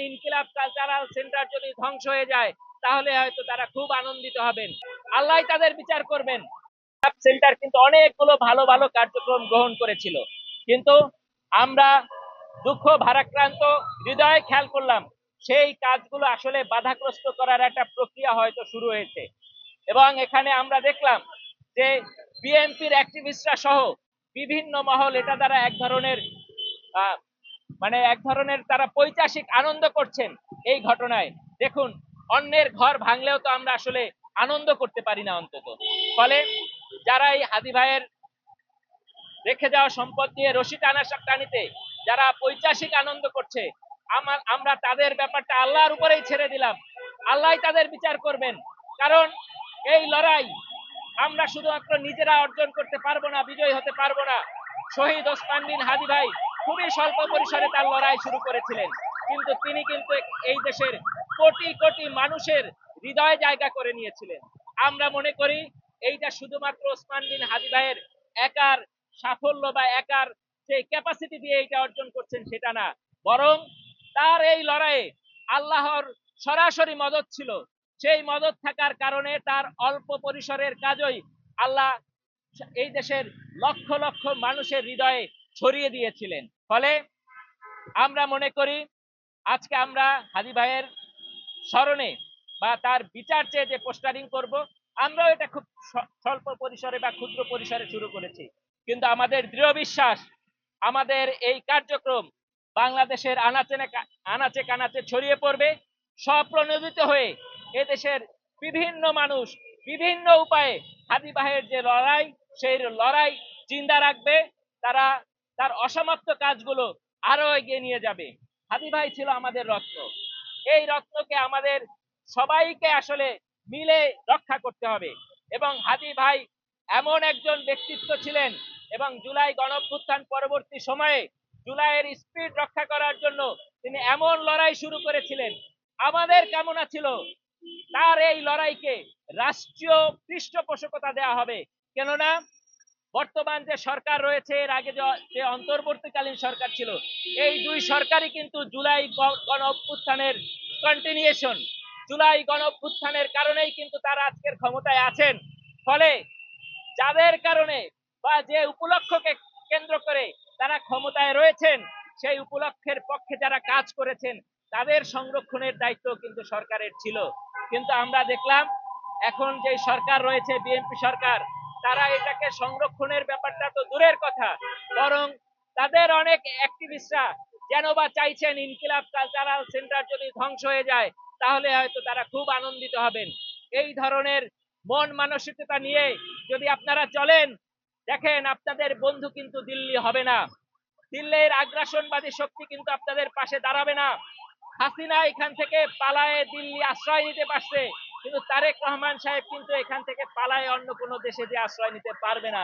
ইনকিলাব cultural centre যদি ধ্বংস হয়ে যায় তাহলে হয়তো তারা খুব আনন্দিত হবেন, আল্লাহ তাদের বিচার করবেন। সেন্টার কিন্তু অনেকগুলো ভালো ভালো কার্যক্রম গ্রহণ করেছিল, কিন্তু আমরা দুঃখ ভারাক্রান্ত হৃদয়ে খেয়াল করলাম সেই কাজগুলো আসলে বাধাগ্রস্ত করার একটা প্রক্রিয়া হয়তো শুরু হয়েছে। এবং এখানে আমরা দেখলাম যে বিএনপির অ্যাক্টিভিস্টরা সহ বিভিন্ন মহল এটা দ্বারা এক ধরনের তারা পৈশাসিক আনন্দ করছেন এই ঘটনায়। দেখুন, অন্যের ঘর ভাঙলেও তো আমরা আসলে আনন্দ করতে পারি না অন্তত। ফলে যারা এই হাদি ভাইয়ের রেখে যাওয়া সম্পদ নিয়ে রশি টানিতে যারা পৈশাসিক আনন্দ করছে, আমরা তাদের ব্যাপারটা আল্লাহর উপরেই ছেড়ে দিলাম, আল্লাহ তাদের বিচার করবেন। কারণ এই লড়াই আমরা শুধুমাত্র নিজেরা অর্জন করতে পারবো না, বিজয়ী হতে পারবো না। শহীদ ওসমান বিন হাদি ভাই খুবই স্বল্প পরিসরে তার লড়াই শুরু করেছিলেন, কিন্তু তিনি কিন্তু এই দেশের কোটি কোটি মানুষের হৃদয়ে জায়গা করে নিয়েছিলেন। আমরা মনে করি এইটা শুধুমাত্র ওসমান বিন হাদি ভাইয়ের একার সাফল্য বা একার যে ক্যাপাসিটি দিয়ে এইটা অর্জন করছেন সেটা না, বরং তার এই লড়াইয়ে আল্লাহর সরাসরি মদত ছিল। সেই মদত থাকার কারণে তার অল্প পরিসরের কাজই আল্লাহ এই দেশের লক্ষ লক্ষ মানুষের হৃদয়ে ছড়িয়ে দিয়েছিলেন। ফলে আমরা মনে করি আজকে আমরা হাদি ভাইয়ের স্মরণে বা তার বিচার চেয়ে যে পোস্টারিং করব, আমরাও এটা খুব স্বল্প পরিসরে বা ক্ষুদ্র পরিসরে শুরু করেছি, কিন্তু আমাদের দৃঢ় বিশ্বাস আমাদের এই কার্যক্রম বাংলাদেশের আনাচে কানাচে ছড়িয়ে পড়বে, স্বপ্রণোদিত হয়ে এদেশের বিভিন্ন মানুষ বিভিন্ন উপায়ে হাদি ভাইয়ের যে লড়াই সেই লড়াই জিন্দা রাখবে, তারা তার অসমাপ্ত কাজগুলো আরো এগিয়ে নিয়ে যাবে। হাদি ভাই ছিল আমাদের রত্ন, এই রত্নকে আমাদের সবাইকে আসলে মিলে রক্ষা করতে হবে। এবং হাদি ভাই এমন একজন ব্যক্তিত্ব ছিলেন, এবং জুলাই গণঅভ্যুত্থান পরবর্তী সময়ে জুলাইয়ের স্পিড রক্ষা করার জন্য তিনি এমন লড়াই শুরু করেছিলেন। আমাদের কামনা ছিল তার এই লড়াইকে রাষ্ট্রীয় পৃষ্ঠপোষকতা দেওয়া হবে, কেননা বর্তমান যে সরকার রয়েছে, এর আগে যে অন্তর্বর্তীকালীন সরকার ছিল, এই দুই সরকারই কিন্তু জুলাই গণ অভ্যুত্থানের কন্টিনিউশন। জুলাই গণ অভ্যুত্থানের কারণেই কিন্তু তারা আজকের ক্ষমতায় আছেন। ফলে যাদের কারণে বা যে উপলক্ষকে কেন্দ্র করে তারা ক্ষমতায় রয়েছেন, সেই উপলক্ষের পক্ষে যারা কাজ করেছেন তাদের সংরক্ষণের দায়িত্ব কিন্তু সরকারের ছিল। কিন্তু আমরা দেখলাম এখন যে সরকার রয়েছে, বিএনপি সরকার, তারা এটাকে সংরক্ষণের ব্যাপারটা তো দূরের কথা, বরং তাদের অনেক অ্যাক্টিভিস্টরা যেন বা চাইছেন ইনকিলাব কালচারাল সেন্টার যদি ধ্বংস হয়ে যায় তাহলে হয়তো তারা খুব আনন্দিত হবেন। এই ধরনের মন মানসিকতা নিয়ে যদি আপনারা চলেন, দেখেন আপনাদের বন্ধু কিন্তু দিল্লি হবে না, দিল্লির আগ্রাসনবাদী শক্তি কিন্তু আপনাদের পাশে দাঁড়াবে না। হাসিনা এখান থেকে পালায়ে দিল্লি আশ্রয় নিতে পারছে, কিন্তু তারেক রহমান সাহেব কিন্তু এখান থেকে পালায়ে অন্য কোনো দেশে যে আশ্রয় নিতে পারবে না।